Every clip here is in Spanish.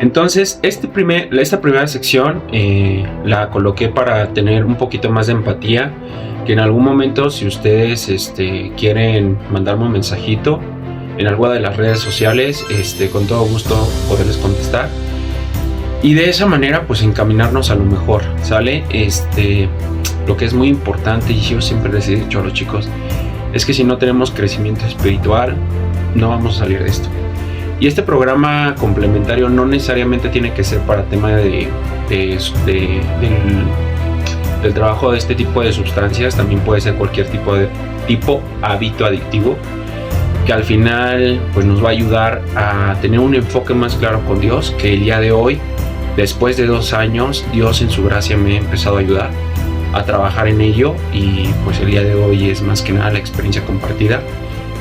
Entonces, esta primera sección la coloqué para tener un poquito más de empatía, que en algún momento, si ustedes quieren mandarme un mensajito en alguna de las redes sociales, con todo gusto poderles contestar. Y de esa manera, pues encaminarnos a lo mejor, ¿sale? Lo que es muy importante, y yo siempre les he dicho a los chicos, es que si no tenemos crecimiento espiritual, no vamos a salir de esto. Y este programa complementario no necesariamente tiene que ser para tema del trabajo de este tipo de sustancias, también puede ser cualquier tipo hábito adictivo, que al final pues nos va a ayudar a tener un enfoque más claro con Dios, que el día de hoy, después de 2 años, Dios en su gracia me ha empezado a ayudar a trabajar en ello, y pues el día de hoy es más que nada la experiencia compartida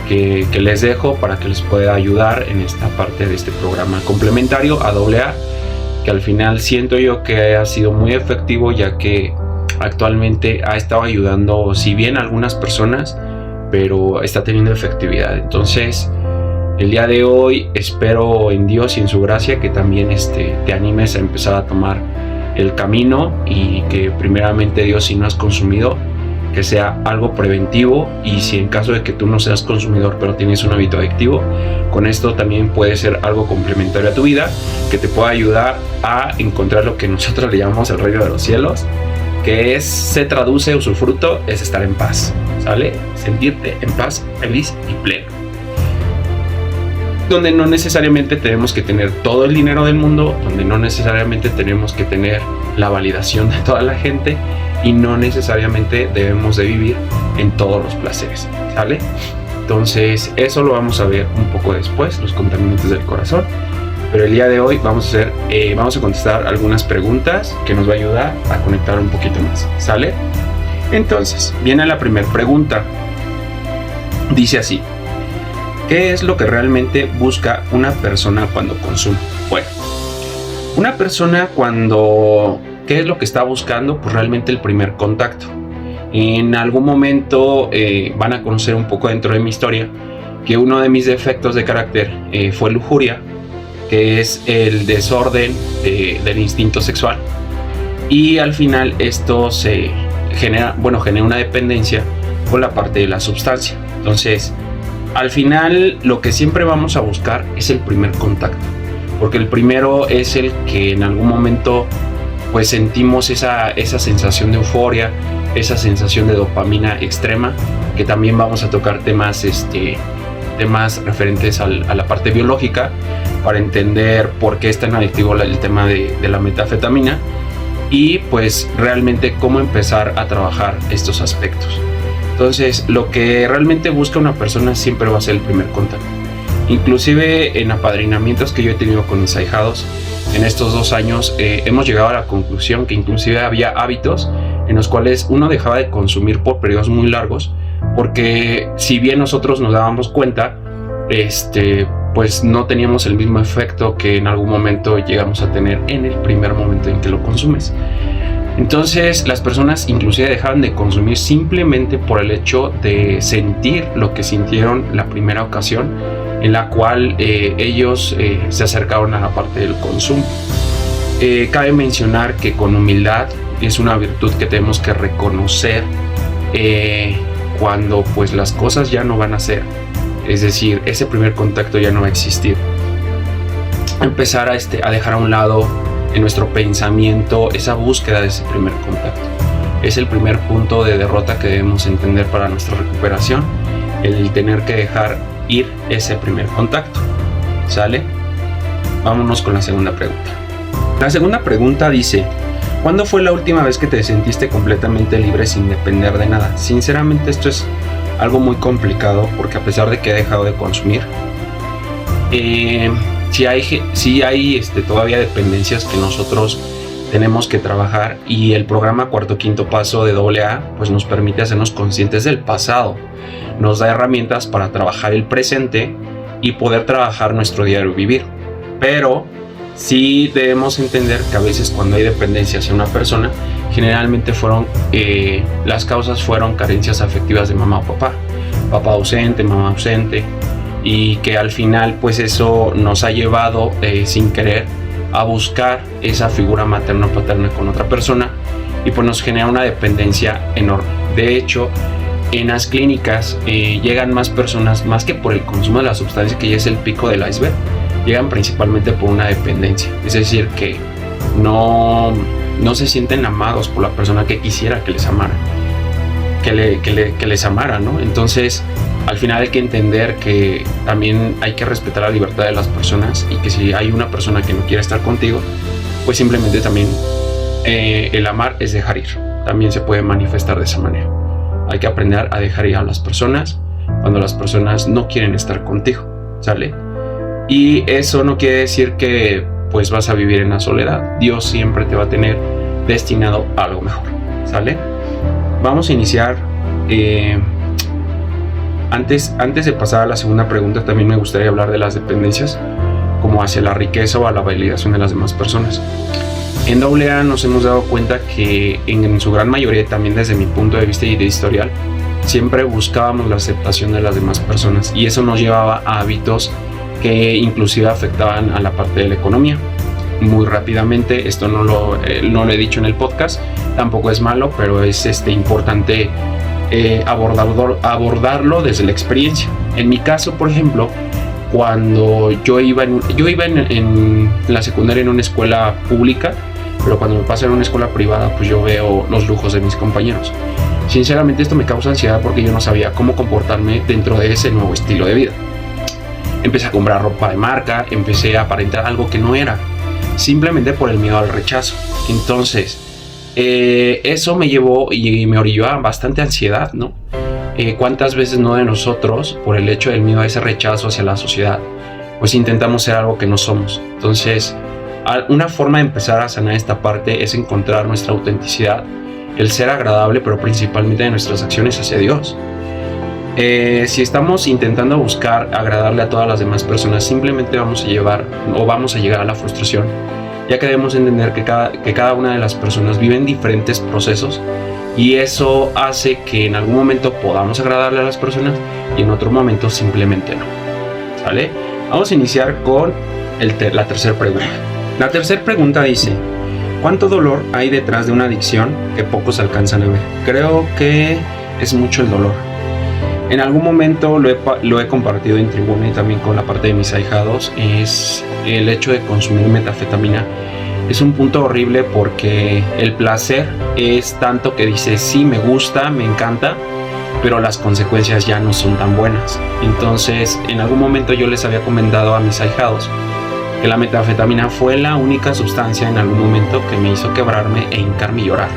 que les dejo para que les pueda ayudar en esta parte de este programa complementario a AA, que al final siento yo que ha sido muy efectivo, ya que actualmente ha estado ayudando, si bien a algunas personas, pero está teniendo efectividad. Entonces el día de hoy espero en Dios y en su gracia que también te animes a empezar a tomar el camino, y que primeramente Dios, si no has consumido, que sea algo preventivo, y si en caso de que tú no seas consumidor pero tienes un hábito adictivo, con esto también puede ser algo complementario a tu vida, que te pueda ayudar a encontrar lo que nosotros le llamamos el reino de los cielos, que se traduce, usufruto, es estar en paz, ¿sale? Sentirte en paz, feliz y pleno. Donde no necesariamente tenemos que tener todo el dinero del mundo, donde no necesariamente tenemos que tener la validación de toda la gente, y no necesariamente debemos de vivir en todos los placeres, ¿sale? Entonces eso lo vamos a ver un poco después, los contaminantes del corazón. Pero el día de hoy vamos a contestar algunas preguntas que nos va a ayudar a conectar un poquito más, ¿sale? Entonces, viene la primera pregunta. Dice así: ¿qué es lo que realmente busca una persona cuando consume? Bueno, una persona ¿qué es lo que está buscando? Pues realmente el primer contacto. En algún momento van a conocer un poco dentro de mi historia que uno de mis defectos de carácter fue lujuria, que es el desorden del instinto sexual, y al final esto genera una dependencia con la parte de la sustancia. Entonces, al final lo que siempre vamos a buscar es el primer contacto, porque el primero es el que en algún momento pues sentimos esa sensación de euforia, esa sensación de dopamina extrema, que también vamos a tocar temas referentes a la parte biológica, para entender por qué es tan adictivo el tema de la metanfetamina, y pues realmente cómo empezar a trabajar estos aspectos. Entonces, lo que realmente busca una persona siempre va a ser el primer contacto. Inclusive en apadrinamientos que yo he tenido con mis ahijados en estos 2 años, hemos llegado a la conclusión que inclusive había hábitos en los cuales uno dejaba de consumir por periodos muy largos, porque si bien nosotros nos dábamos cuenta, pues no teníamos el mismo efecto que en algún momento llegamos a tener en el primer momento en que lo consumes. Entonces las personas inclusive dejaban de consumir simplemente por el hecho de sentir lo que sintieron la primera ocasión en la cual ellos se acercaron a la parte del consumo. Cabe mencionar que con humildad es una virtud que tenemos que reconocer cuando pues las cosas ya no van a ser, es decir, ese primer contacto ya no va a existir. Empezar a dejar a un lado en nuestro pensamiento esa búsqueda de ese primer contacto. Es el primer punto de derrota que debemos entender para nuestra recuperación, el tener que dejar ir ese primer contacto, ¿sale? Vámonos con la segunda pregunta. La segunda pregunta dice: ¿cuándo fue la última vez que te sentiste completamente libre sin depender de nada? Sinceramente esto es algo muy complicado, porque a pesar de que he dejado de consumir, sí hay todavía dependencias que nosotros tenemos que trabajar, y el programa Cuarto Quinto Paso de AA pues nos permite hacernos conscientes del pasado, nos da herramientas para trabajar el presente y poder trabajar nuestro diario vivir. Pero sí debemos entender que a veces cuando hay dependencia hacia una persona, generalmente las causas fueron carencias afectivas de mamá o papá ausente, mamá ausente, y que al final pues eso nos ha llevado sin querer a buscar esa figura materna o paterna con otra persona, y pues nos genera una dependencia enorme. De hecho, en las clínicas llegan más personas, más que por el consumo de la sustancia, que ya es el pico del iceberg, llegan principalmente por una dependencia. Es decir, que no se sienten amados por la persona que quisiera que les amara, que les amara, ¿no? Entonces, al final hay que entender que también hay que respetar la libertad de las personas, y que si hay una persona que no quiere estar contigo, pues simplemente también el amar es dejar ir. También se puede manifestar de esa manera. Hay que aprender a dejar ir a las personas cuando las personas no quieren estar contigo, ¿sale? Y eso no quiere decir que pues vas a vivir en la soledad. Dios siempre te va a tener destinado a algo mejor, ¿sale? Vamos a iniciar. Antes de pasar a la segunda pregunta, también me gustaría hablar de las dependencias, como hacia la riqueza o a la validación de las demás personas. En AA nos hemos dado cuenta que en su gran mayoría, también desde mi punto de vista y de historial, siempre buscábamos la aceptación de las demás personas, y eso nos llevaba a hábitos que inclusive afectaban a la parte de la economía. Muy rápidamente, esto no lo he dicho en el podcast, tampoco es malo, pero es importante abordarlo desde la experiencia. En mi caso, por ejemplo, cuando yo iba en la secundaria en una escuela pública, pero cuando me paso en una escuela privada, pues yo veo los lujos de mis compañeros. Sinceramente, esto me causa ansiedad porque yo no sabía cómo comportarme dentro de ese nuevo estilo de vida. Empecé a comprar ropa de marca, empecé a aparentar algo que no era, simplemente por el miedo al rechazo. Entonces, eso me llevó y me orilló a bastante ansiedad, ¿no? ¿Cuántas veces no de nosotros, por el hecho del miedo a ese rechazo hacia la sociedad, pues intentamos ser algo que no somos? Entonces, una forma de empezar a sanar esta parte es encontrar nuestra autenticidad, el ser agradable, pero principalmente de nuestras acciones hacia Dios. Si estamos intentando buscar agradarle a todas las demás personas, simplemente vamos a llegar a la frustración, ya que debemos entender que cada una de las personas viven diferentes procesos, y eso hace que en algún momento podamos agradarle a las personas y en otro momento simplemente no, ¿sale? Vamos a iniciar con la tercera pregunta. La tercera pregunta dice: ¿cuánto dolor hay detrás de una adicción que pocos alcanzan a ver? Creo que es mucho el dolor. En algún momento lo he compartido en tribuna y también con la parte de mis ahijados. Es el hecho de consumir metanfetamina. Es un punto horrible porque el placer es tanto que dices, sí, me gusta, me encanta, pero las consecuencias ya no son tan buenas. Entonces, en algún momento yo les había comentado a mis ahijados que la metanfetamina fue la única sustancia en algún momento que me hizo quebrarme e hincarme y llorar.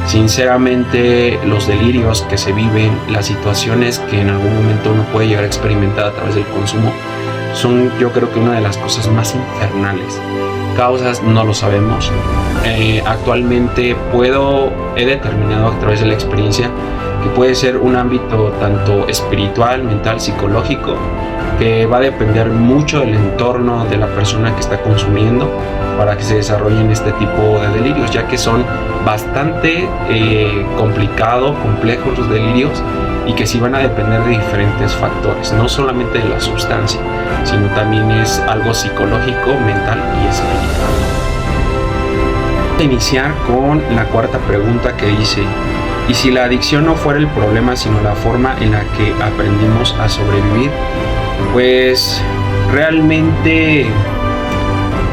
Sinceramente, los delirios que se viven, las situaciones que en algún momento uno puede llegar a experimentar a través del consumo, son, yo creo que, una de las cosas más infernales. Causas no lo sabemos. Actualmente he determinado a través de la experiencia que puede ser un ámbito tanto espiritual, mental, psicológico, que va a depender mucho del entorno de la persona que está consumiendo para que se desarrollen este tipo de delirios, ya que son bastante complejos los delirios, y que sí van a depender de diferentes factores, no solamente de la sustancia, sino también es algo psicológico, mental y espiritual. Vamos a iniciar con la cuarta pregunta, que dice: ¿y si la adicción no fuera el problema, sino la forma en la que aprendimos a sobrevivir? Pues realmente,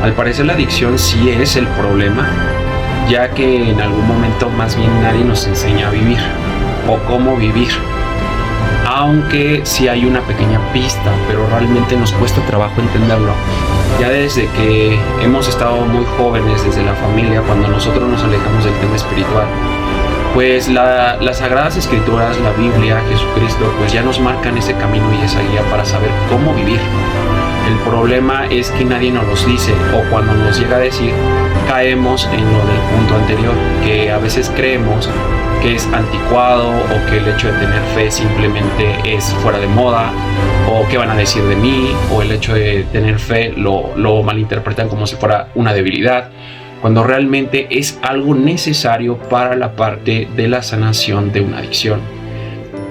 al parecer, la adicción sí es el problema, ya que en algún momento más bien nadie nos enseña a vivir o cómo vivir. Aunque sí hay una pequeña pista, pero realmente nos cuesta trabajo entenderlo. Ya desde que hemos estado muy jóvenes, desde la familia, cuando nosotros nos alejamos del tema espiritual, pues las Sagradas Escrituras, la Biblia, Jesucristo, pues ya nos marcan ese camino y esa guía para saber cómo vivir. El problema es que nadie nos los dice, o cuando nos llega a decir, caemos en lo del punto anterior, que a veces creemos que es anticuado, o que el hecho de tener fe simplemente es fuera de moda, o qué van a decir de mí, o el hecho de tener fe lo malinterpretan como si fuera una debilidad, cuando realmente es algo necesario para la parte de la sanación de una adicción.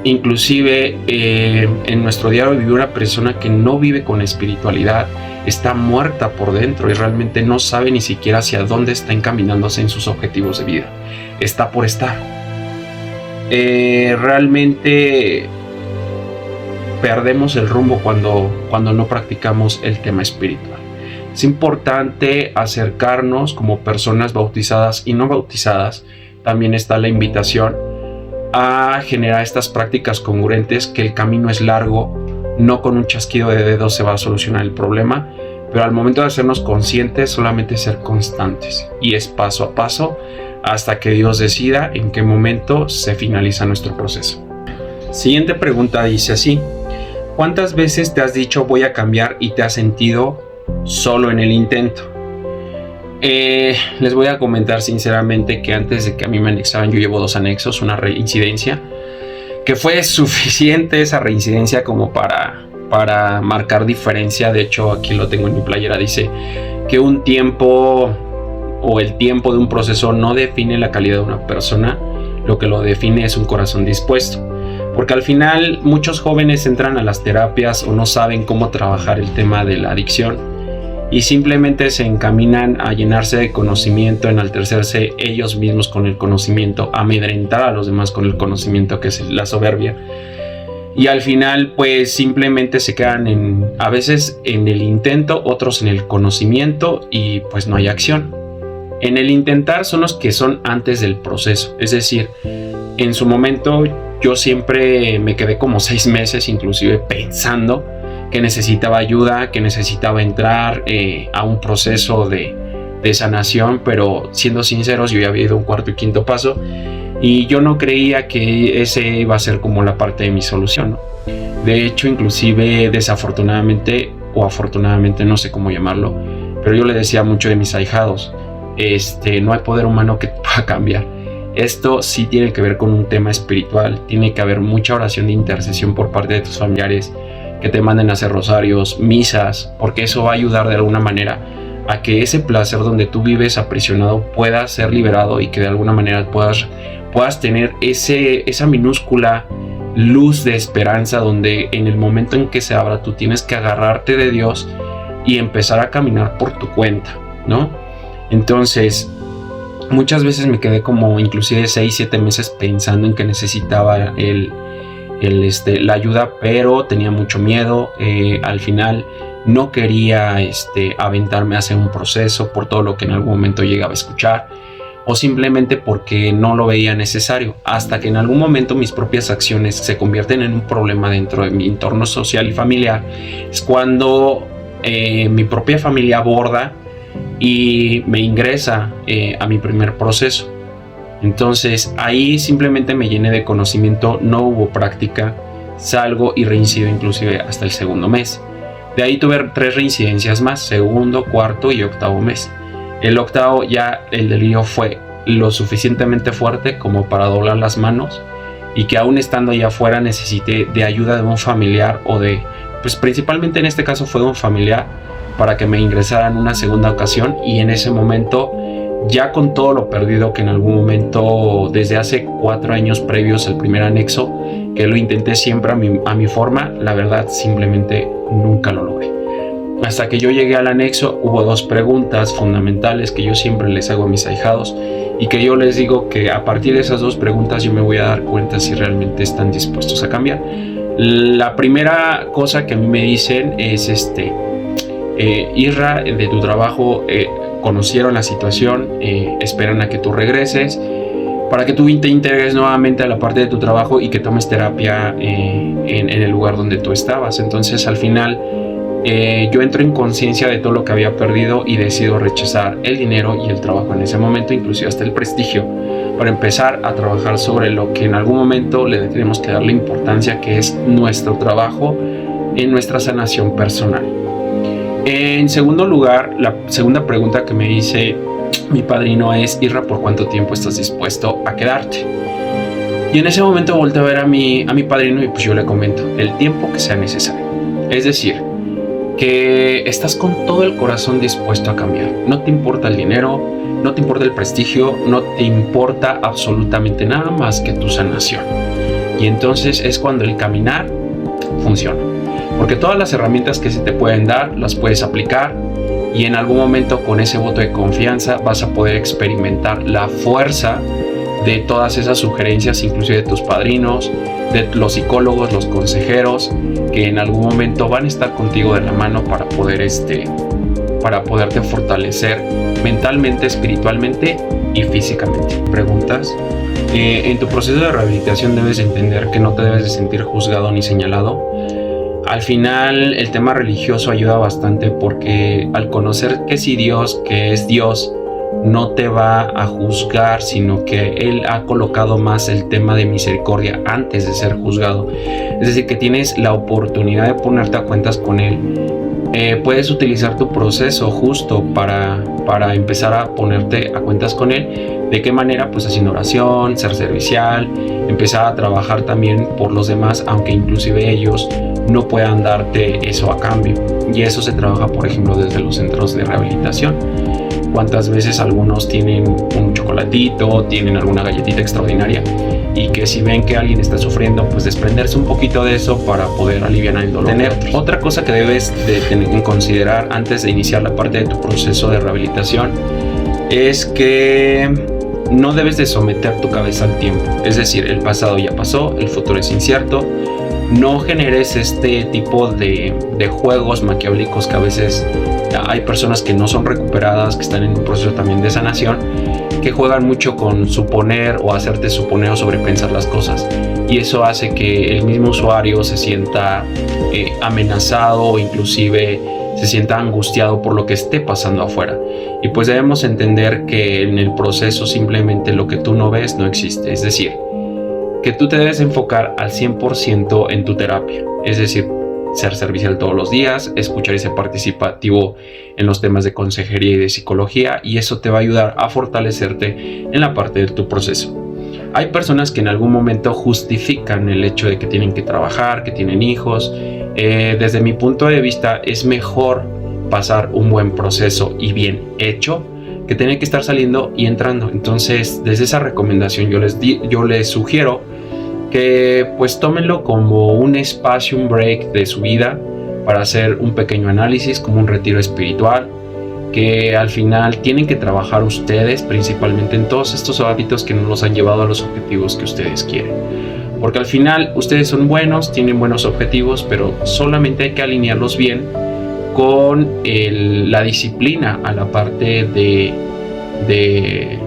Inclusive en nuestro diario vivir, una persona que no vive con espiritualidad está muerta por dentro y realmente no sabe ni siquiera hacia dónde está encaminándose en sus objetivos de vida. Está por estar. Realmente perdemos el rumbo cuando no practicamos el tema espiritual. Es importante acercarnos como personas bautizadas y no bautizadas. También está la invitación a generar estas prácticas congruentes, que el camino es largo, no con un chasquido de dedos se va a solucionar el problema, pero al momento de hacernos conscientes solamente ser constantes, y es paso a paso hasta que Dios decida en qué momento se finaliza nuestro proceso. Siguiente pregunta dice así: ¿cuántas veces te has dicho voy a cambiar y te has sentido solo en el intento? Les voy a comentar sinceramente que antes de que a mí me anexaran, yo llevo 2 anexos, una reincidencia, que fue suficiente esa reincidencia como para marcar diferencia. De hecho, aquí lo tengo en mi playera, dice que un tiempo o el tiempo de un proceso no define la calidad de una persona, lo que lo define es un corazón dispuesto. Porque al final muchos jóvenes entran a las terapias o no saben cómo trabajar el tema de la adicción y simplemente se encaminan a llenarse de conocimiento, enaltecerse ellos mismos con el conocimiento, amedrentar a los demás con el conocimiento, que es la soberbia. Y al final pues simplemente se quedan a veces en el intento, otros en el conocimiento, y pues no hay acción. En el intentar son los que son antes del proceso, es decir, en su momento yo siempre me quedé como 6 meses inclusive pensando que necesitaba ayuda, que necesitaba entrar a un proceso de sanación, pero siendo sinceros, yo ya había ido un 4º y 5º paso y yo no creía que ese iba a ser como la parte de mi solución, ¿no? De hecho, inclusive desafortunadamente o afortunadamente, no sé cómo llamarlo, pero yo le decía mucho de mis ahijados, no hay poder humano que pueda cambiar. Esto sí tiene que ver con un tema espiritual, tiene que haber mucha oración de intercesión por parte de tus familiares, que te manden a hacer rosarios, misas, porque eso va a ayudar de alguna manera a que ese placer donde tú vives aprisionado pueda ser liberado y que de alguna manera puedas tener esa minúscula luz de esperanza, donde en el momento en que se abra tú tienes que agarrarte de Dios y empezar a caminar por tu cuenta, ¿no? Entonces muchas veces me quedé como inclusive 6-7 meses pensando en que necesitaba la ayuda, pero tenía mucho miedo. Al final no quería aventarme a hacer un proceso por todo lo que en algún momento llegaba a escuchar, o simplemente porque no lo veía necesario, hasta que en algún momento mis propias acciones se convierten en un problema dentro de mi entorno social y familiar. Es cuando mi propia familia aborda y me ingresa a mi primer proceso. Entonces ahí simplemente me llené de conocimiento, no hubo práctica, salgo y reincido inclusive hasta el 2º mes. De ahí tuve 3 reincidencias más, 2º, 4º y 8º mes. El 8º ya el delirio fue lo suficientemente fuerte como para doblar las manos, y que aún estando allá afuera necesité de ayuda de un familiar pues principalmente en este caso fue de un familiar, para que me ingresaran una 2ª ocasión. Y en ese momento, ya con todo lo perdido que en algún momento, desde hace 4 años previos al primer anexo, que lo intenté siempre a mi forma, la verdad simplemente nunca lo logré. Hasta que yo llegué al anexo, hubo 2 preguntas fundamentales que yo siempre les hago a mis ahijados, y que yo les digo que a partir de esas 2 preguntas yo me voy a dar cuenta si realmente están dispuestos a cambiar. La primera cosa que a mí me dicen es Isra, de tu trabajo conocieron la situación, esperan a que tú regreses para que tú te integres nuevamente a la parte de tu trabajo y que tomes terapia en el lugar donde tú estabas. Entonces al final yo entro en conciencia de todo lo que había perdido y decido rechazar el dinero y el trabajo en ese momento, inclusive hasta el prestigio, para empezar a trabajar sobre lo que en algún momento le tenemos que dar la importancia, que es nuestro trabajo en nuestra sanación personal. En segundo lugar, la segunda pregunta que me dice mi padrino es: Isra, ¿por cuánto tiempo estás dispuesto a quedarte? Y en ese momento volteo a ver a mi padrino y pues yo le comento el tiempo que sea necesario. Es decir, que estás con todo el corazón dispuesto a cambiar. No te importa el dinero, no te importa el prestigio, no te importa absolutamente nada más que tu sanación. Y entonces es cuando el caminar funciona. Porque todas las herramientas que se te pueden dar las puedes aplicar, y en algún momento con ese voto de confianza vas a poder experimentar la fuerza de todas esas sugerencias, inclusive de tus padrinos, de los psicólogos, los consejeros, que en algún momento van a estar contigo de la mano para poderte fortalecer mentalmente, espiritualmente y físicamente. Preguntas. En tu proceso de rehabilitación debes entender que no te debes de sentir juzgado ni señalado. Al final el tema religioso ayuda bastante, porque al conocer que si Dios, que es Dios, no te va a juzgar, sino que Él ha colocado más el tema de misericordia antes de ser juzgado. Es decir, que tienes la oportunidad de ponerte a cuentas con Él. Puedes utilizar tu proceso justo para empezar a ponerte a cuentas con Él. ¿De qué manera? Pues haciendo oración, ser servicial, empezar a trabajar también por los demás, aunque inclusive ellos no puedan darte eso a cambio. Y eso se trabaja, por ejemplo, desde los centros de rehabilitación. ¿Cuántas veces algunos tienen un chocolatito, tienen alguna galletita extraordinaria, y que si ven que alguien está sufriendo, pues desprenderse un poquito de eso para poder aliviar el dolor? Otra cosa que debes de tener en considerar antes de iniciar la parte de tu proceso de rehabilitación es que no debes de someter tu cabeza al tiempo. Es decir, el pasado ya pasó, el futuro es incierto. No generes este tipo de juegos maquiavélicos que a veces hay personas que no son recuperadas, que están en un proceso también de sanación, que juegan mucho con suponer o hacerte suponer o sobrepensar las cosas, y eso hace que el mismo usuario se sienta amenazado o inclusive se sienta angustiado por lo que esté pasando afuera. Y pues debemos entender que en el proceso simplemente lo que tú no ves no existe. Es decir, que tú te debes enfocar al 100% en tu terapia. Es decir, ser servicial todos los días, escuchar y ser participativo en los temas de consejería y de psicología, y eso te va a ayudar a fortalecerte en la parte de tu proceso. Hay personas que en algún momento justifican el hecho de que tienen que trabajar, que tienen hijos. Desde mi punto de vista es mejor pasar un buen proceso y bien hecho que tener que estar saliendo y entrando. Entonces, desde esa recomendación yo les sugiero que pues tómenlo como un espacio, un break de su vida para hacer un pequeño análisis, como un retiro espiritual, que al final tienen que trabajar ustedes principalmente en todos estos hábitos que no los han llevado a los objetivos que ustedes quieren. Porque al final ustedes son buenos, tienen buenos objetivos, pero solamente hay que alinearlos bien con la disciplina a la parte de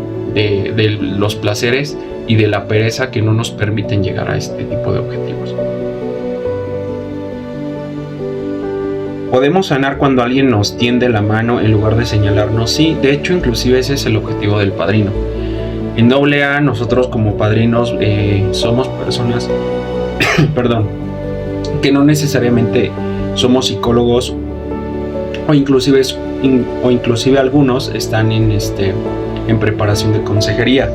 los placeres y de la pereza que no nos permiten llegar a este tipo de objetivos. ¿Podemos sanar cuando alguien nos tiende la mano en lugar de señalarnos? Sí, de hecho inclusive ese es el objetivo del padrino. En AA nosotros como padrinos somos personas que no necesariamente somos psicólogos, o inclusive algunos están en preparación de consejería.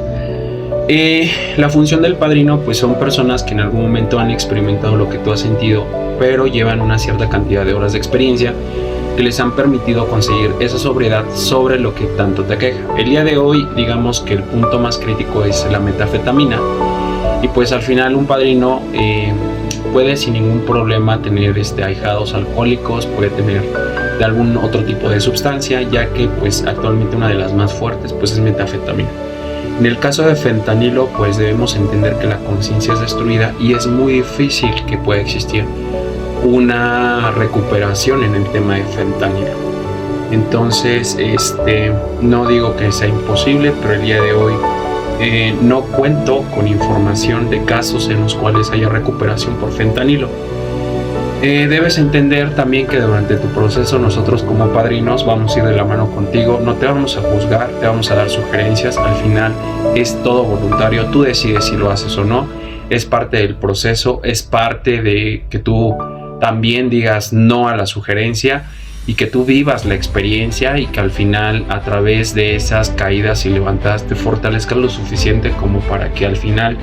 La función del padrino pues son personas que en algún momento han experimentado lo que tú has sentido, pero llevan una cierta cantidad de horas de experiencia que les han permitido conseguir esa sobriedad sobre lo que tanto te aqueja. El día de hoy digamos que el punto más crítico es la metanfetamina, y pues al final un padrino puede sin ningún problema tener ahijados alcohólicos, puede tener de algún otro tipo de sustancia, ya que pues actualmente una de las más fuertes pues es metanfetamina. En el caso de fentanilo pues debemos entender que la conciencia es destruida y es muy difícil que pueda existir una recuperación en el tema de fentanilo. Entonces no digo que sea imposible, pero el día de hoy no cuento con información de casos en los cuales haya recuperación por fentanilo. Debes entender también que durante tu proceso nosotros como padrinos vamos a ir de la mano contigo, no te vamos a juzgar, te vamos a dar sugerencias. Al final es todo voluntario, tú decides si lo haces o no, es parte del proceso, es parte de que tú también digas no a la sugerencia y que tú vivas la experiencia, y que al final a través de esas caídas y levantadas te fortalezcas lo suficiente como para que al final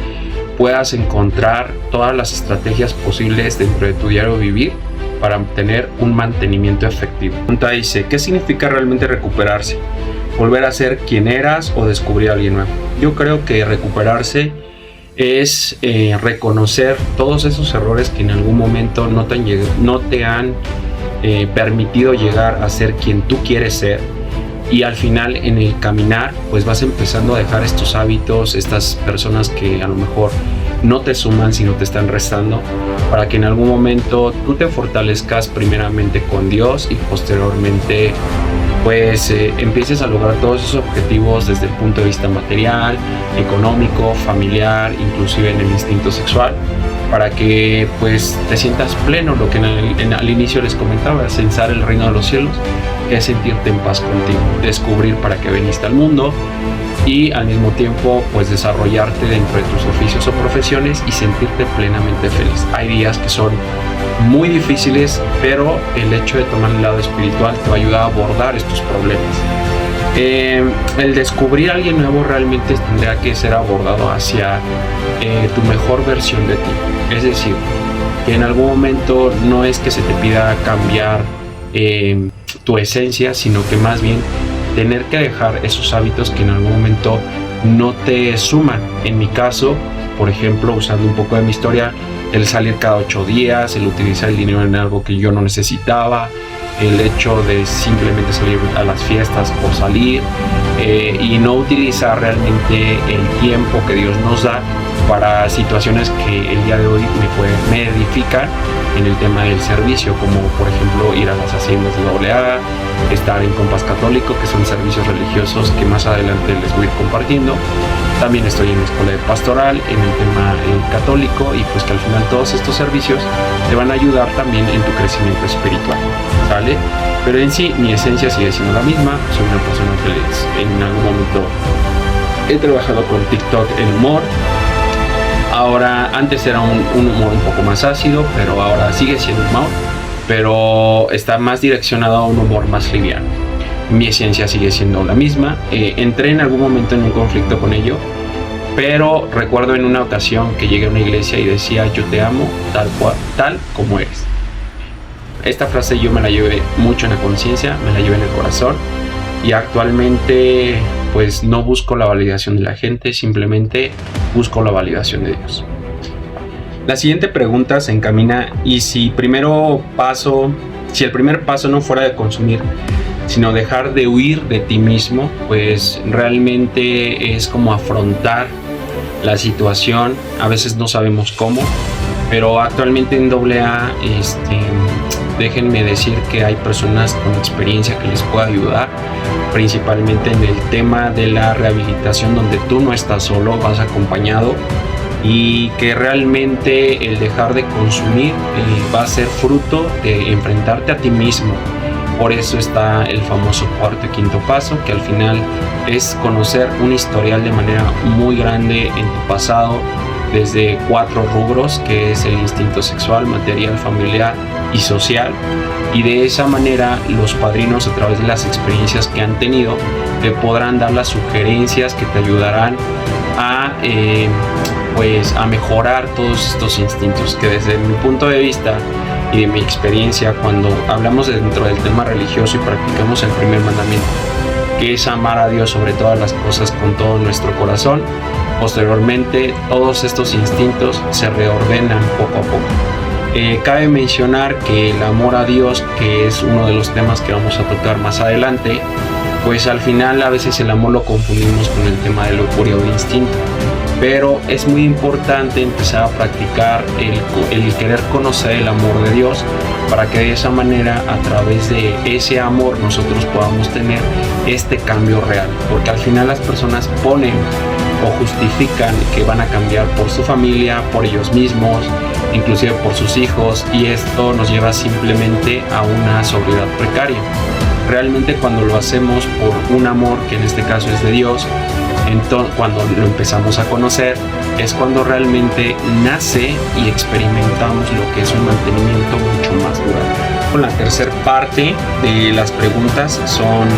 puedas encontrar todas las estrategias posibles dentro de tu diario vivir para obtener un mantenimiento efectivo. La pregunta dice, ¿qué significa realmente recuperarse? ¿Volver a ser quien eras o descubrir a alguien nuevo? Yo creo que recuperarse es reconocer todos esos errores que en algún momento no te han permitido llegar a ser quien tú quieres ser. Y al final, en el caminar, pues vas empezando a dejar estos hábitos, estas personas que a lo mejor no te suman sino te están restando, para que en algún momento tú te fortalezcas primeramente con Dios y posteriormente pues empieces a lograr todos esos objetivos desde el punto de vista material, económico, familiar, inclusive en el instinto sexual, para que pues te sientas pleno, lo que al inicio les comentaba, censar el reino de los cielos, que es sentirte en paz contigo, descubrir para qué veniste al mundo y al mismo tiempo pues desarrollarte dentro de tus oficios o profesiones y sentirte plenamente feliz. Hay días que son muy difíciles, pero el hecho de tomar el lado espiritual te va a ayudar a abordar estos problemas. El descubrir a alguien nuevo realmente tendría que ser abordado hacia tu mejor versión de ti. Es decir, que en algún momento no es que se te pida cambiar tu esencia, sino que más bien tener que dejar esos hábitos que en algún momento no te suman. En mi caso, por ejemplo, usando un poco de mi historia, el salir cada 8 días, el utilizar el dinero en algo que yo no necesitaba, el hecho de simplemente salir a las fiestas por salir y no utilizar realmente el tiempo que Dios nos da para situaciones que el día de hoy me edifican en el tema del servicio, como por ejemplo ir a las haciendas de AA, estar en Compás Católico, que son servicios religiosos que más adelante les voy a ir compartiendo. También estoy en la escuela de pastoral, en el tema católico, y pues que al final todos estos servicios te van a ayudar también en tu crecimiento espiritual, ¿sale? Pero en sí, mi esencia sigue siendo la misma. Soy una persona que en algún momento he trabajado con TikTok en humor. Ahora, antes era un humor un poco más ácido, pero ahora sigue siendo humor, pero está más direccionado a un humor más liviano. Mi esencia sigue siendo la misma. Entré en algún momento en un conflicto con ello, pero recuerdo en una ocasión que llegué a una iglesia y decía: yo te amo tal como eres. Esta frase yo me la llevé mucho en la conciencia, me la llevé en el corazón, y actualmente pues no busco la validación de la gente, simplemente busco la validación de Dios. La siguiente pregunta se encamina: y si el primer paso no fuera de consumir, sino dejar de huir de ti mismo, pues realmente es como afrontar la situación. A veces no sabemos cómo, pero actualmente en AA, déjenme decir que hay personas con experiencia que les pueda ayudar, principalmente en el tema de la rehabilitación, donde tú no estás solo, vas acompañado, y que realmente el dejar de consumir va a ser fruto de enfrentarte a ti mismo. Por eso está el famoso cuarto y quinto paso, que al final es conocer un historial de manera muy grande en tu pasado, desde 4 rubros, que es el instinto sexual, material, familiar y social. Y de esa manera los padrinos, a través de las experiencias que han tenido, te podrán dar las sugerencias que te ayudarán a mejorar todos estos instintos, que desde mi punto de vista y de mi experiencia, cuando hablamos dentro del tema religioso y practicamos el primer mandamiento, que es amar a Dios sobre todas las cosas con todo nuestro corazón, posteriormente todos estos instintos se reordenan poco a poco. Cabe mencionar que el amor a Dios, que es uno de los temas que vamos a tocar más adelante, pues al final a veces el amor lo confundimos con el tema de lujuria o de instinto, pero es muy importante empezar a practicar el querer conocer el amor de Dios, para que de esa manera, a través de ese amor, nosotros podamos tener este cambio real, porque al final las personas ponen o justifican que van a cambiar por su familia, por ellos mismos, inclusive por sus hijos, y esto nos lleva simplemente a una sobriedad precaria. Realmente, cuando lo hacemos por un amor, que en este caso es de Dios, entonces cuando lo empezamos a conocer, es cuando realmente nace y experimentamos lo que es un mantenimiento mucho más duradero. Con la tercera parte de las preguntas, son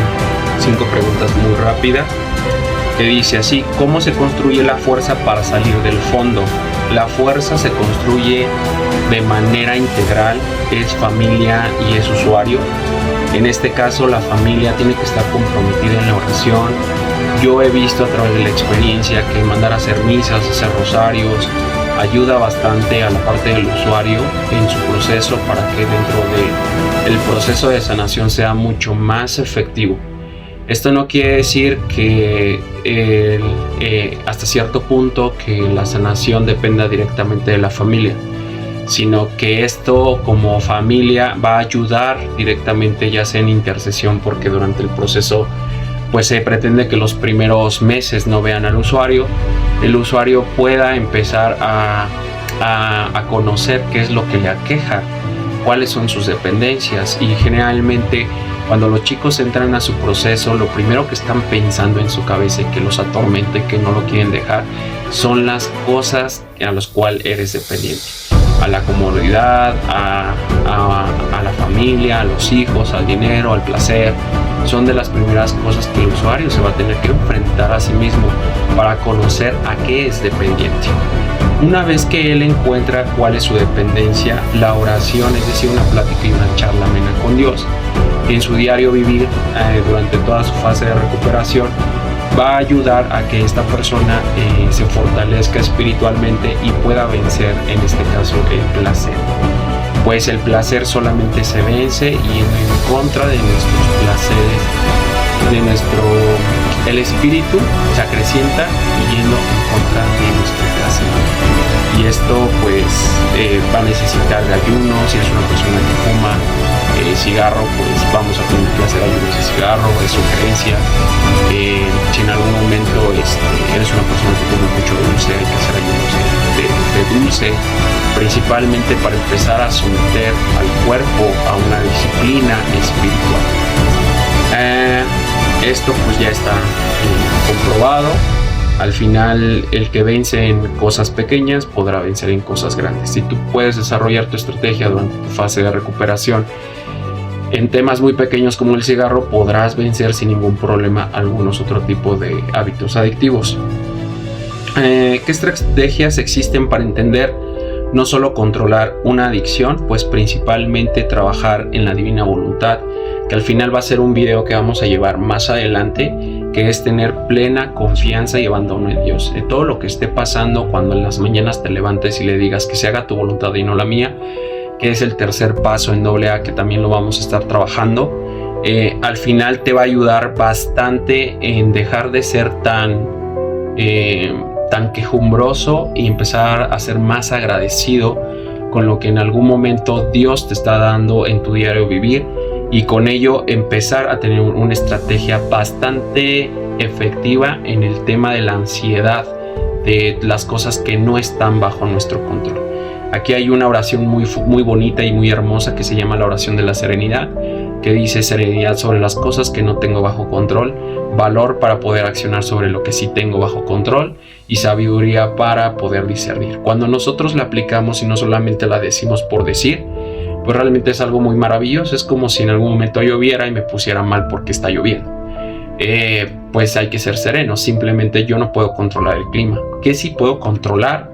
5 preguntas muy rápidas, que dice así: ¿cómo se construye la fuerza para salir del fondo? La fuerza se construye de manera integral, es familia y es usuario. En este caso, la familia tiene que estar comprometida en la oración, Yo he visto a través de la experiencia que mandar a hacer misas, hacer rosarios, ayuda bastante a la parte del usuario en su proceso para que dentro del proceso de sanación sea mucho más efectivo. Esto no quiere decir que hasta cierto punto que la sanación dependa directamente de la familia, sino que esto como familia va a ayudar directamente, ya sea en intercesión, porque durante el proceso pues se pretende que los primeros meses no vean al usuario, el usuario pueda empezar a conocer qué es lo que le aqueja, cuáles son sus dependencias, y generalmente cuando los chicos entran a su proceso, lo primero que están pensando en su cabeza y que los atormenta y que no lo quieren dejar son las cosas a las cuales eres dependiente, a la comodidad, a la familia, a los hijos, al dinero, al placer. Son de las primeras cosas que el usuario se va a tener que enfrentar a sí mismo para conocer a qué es dependiente. Una vez que él encuentra cuál es su dependencia, la oración, es decir, una plática y una charla amena con Dios, en su diario vivir durante toda su fase de recuperación, va a ayudar a que esta persona se fortalezca espiritualmente y pueda vencer, en este caso, el placer. Pues el placer solamente se vence yendo en contra de nuestros placeres, el espíritu se acrecienta yendo en contra de nuestro placer. Y esto pues va a necesitar de ayuno. Si es una persona que fuma cigarro, pues vamos a tener que hacer ayunos de cigarro, es sugerencia. Si en algún momento eres una persona que come mucho dulce, hay que hacer ayunos de dulce, principalmente para empezar a someter al cuerpo a una disciplina espiritual. Esto pues ya está comprobado. Al final, el que vence en cosas pequeñas podrá vencer en cosas grandes. Si tú puedes desarrollar tu estrategia durante tu fase de recuperación en temas muy pequeños como el cigarro, podrás vencer sin ningún problema algunos otro tipo de hábitos adictivos. ¿Qué estrategias existen para entender no solo controlar una adicción? Pues principalmente trabajar en la divina voluntad, que al final va a ser un video que vamos a llevar más adelante, que es tener plena confianza y abandono en Dios. De todo lo que esté pasando, cuando en las mañanas te levantes y le digas que se haga tu voluntad y no la mía, que es el tercer paso en AA, que también lo vamos a estar trabajando, al final te va a ayudar bastante en dejar de ser tan quejumbroso y empezar a ser más agradecido con lo que en algún momento Dios te está dando en tu diario vivir, y con ello empezar a tener una estrategia bastante efectiva en el tema de la ansiedad, de las cosas que no están bajo nuestro control. Aquí hay una oración muy bonita y muy hermosa que se llama la oración de la serenidad, que dice: serenidad sobre las cosas que no tengo bajo control, valor para poder accionar sobre lo que sí tengo bajo control, y sabiduría para poder discernir. Cuando nosotros la aplicamos y no solamente la decimos por decir, pues realmente es algo muy maravilloso. Es como si en algún momento lloviera y me pusiera mal porque está lloviendo. Pues hay que ser serenos. Simplemente yo no puedo controlar el clima. ¿Qué sí puedo controlar?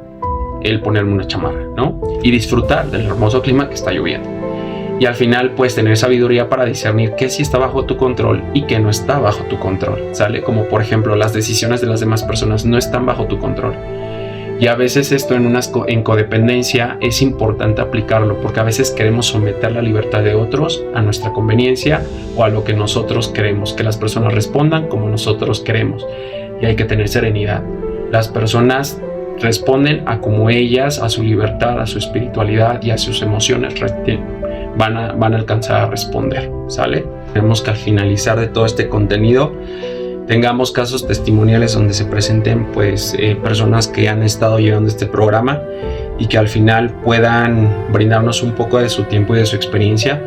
El ponerme una chamarra, ¿no? Y disfrutar del hermoso clima que está lloviendo. Y al final, pues tener sabiduría para discernir qué sí está bajo tu control y qué no está bajo tu control, ¿sale? Como por ejemplo, las decisiones de las demás personas no están bajo tu control. Y a veces esto en codependencia es importante aplicarlo, porque a veces queremos someter la libertad de otros a nuestra conveniencia o a lo que nosotros queremos, que las personas respondan como nosotros queremos. Y hay que tener serenidad. Las personas responden a como ellas, a su libertad, a su espiritualidad y a sus emociones van a alcanzar a responder, ¿sale? Tenemos que al finalizar de todo este contenido tengamos casos testimoniales donde se presenten pues personas que han estado llevando este programa y que al final puedan brindarnos un poco de su tiempo y de su experiencia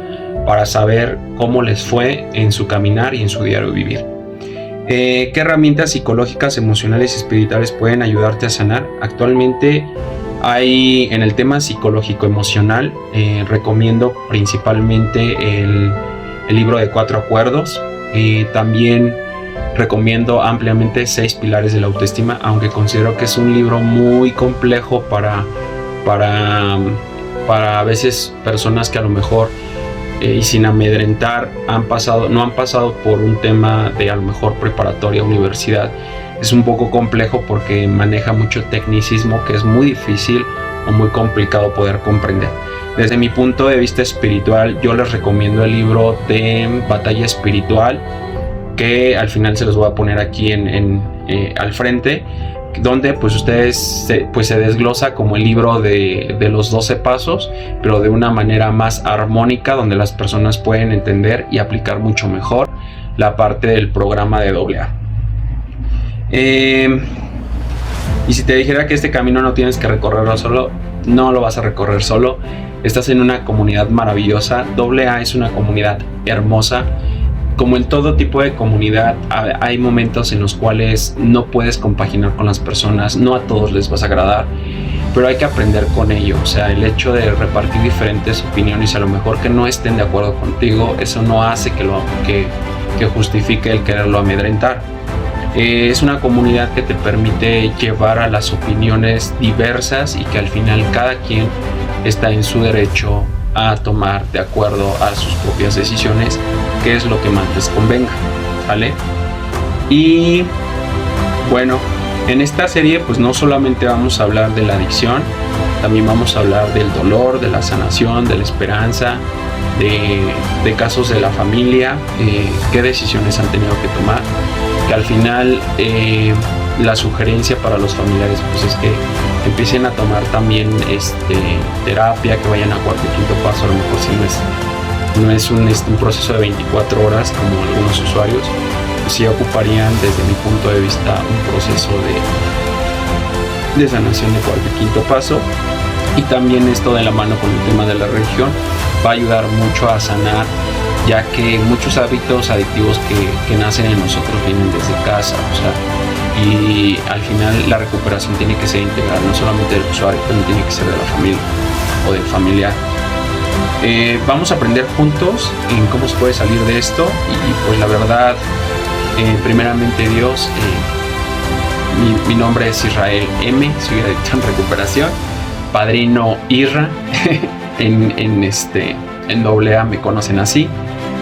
para saber cómo les fue en su caminar y en su diario vivir. ¿Qué herramientas psicológicas, emocionales y espirituales pueden ayudarte a sanar? Actualmente hay en el tema psicológico emocional, recomiendo principalmente el libro de 4 acuerdos, y también recomiendo ampliamente 6 pilares de la autoestima, aunque considero que es un libro muy complejo para a veces personas que a lo mejor y sin amedrentar no han pasado por un tema de a lo mejor preparatoria, universidad. Es un poco complejo porque maneja mucho tecnicismo que es muy difícil o muy complicado poder comprender. Desde mi punto de vista espiritual, yo les recomiendo el libro de Batalla Espiritual, que al final se los voy a poner aquí al frente, donde pues se desglosa como el libro de los 12 pasos, pero de una manera más armónica, donde las personas pueden entender y aplicar mucho mejor la parte del programa de AA. Y si te dijera que este camino no tienes que recorrerlo solo, no lo vas a recorrer solo. Estás en una comunidad maravillosa. AA es una comunidad hermosa. Como en todo tipo de comunidad, hay momentos en los cuales no puedes compaginar con las personas, no a todos les vas a agradar, pero hay que aprender con ello. O sea, el hecho de repartir diferentes opiniones, a lo mejor que no estén de acuerdo contigo, eso no hace que justifique el quererlo amedrentar. Es una comunidad que te permite llevar a las opiniones diversas y que al final cada quien está en su derecho a tomar de acuerdo a sus propias decisiones qué es lo que más les convenga, ¿vale? Y bueno, en esta serie pues no solamente vamos a hablar de la adicción, también vamos a hablar del dolor, de la sanación, de la esperanza, de casos de la familia, qué decisiones han tenido que tomar, que al final la sugerencia para los familiares pues es que empiecen a tomar también terapia, que vayan a cuarto y quinto paso. A lo mejor si no es un proceso de 24 horas como algunos usuarios, pues sí ocuparían desde mi punto de vista un proceso de sanación de cuarto y quinto paso. Y también esto de la mano con el tema de la religión va a ayudar mucho a sanar, ya que muchos hábitos adictivos que nacen en nosotros vienen desde casa, o sea, y al final la recuperación tiene que ser integral, no solamente del usuario, también tiene que ser de la familia o del familiar. Vamos a aprender juntos en cómo se puede salir de esto y pues la verdad, primeramente Dios, mi nombre es Israel M, soy adicto en recuperación, padrino Irra, en AA me conocen así.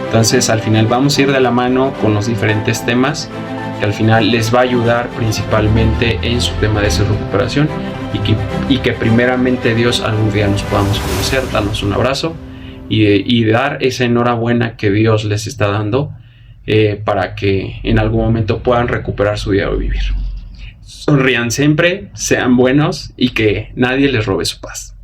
Entonces al final vamos a ir de la mano con los diferentes temas que al final les va a ayudar principalmente en su tema de su recuperación y que primeramente Dios algún día nos podamos conocer, darnos un abrazo y dar esa enhorabuena que Dios les está dando para que en algún momento puedan recuperar su diario vivir. Sonrían siempre, sean buenos y que nadie les robe su paz.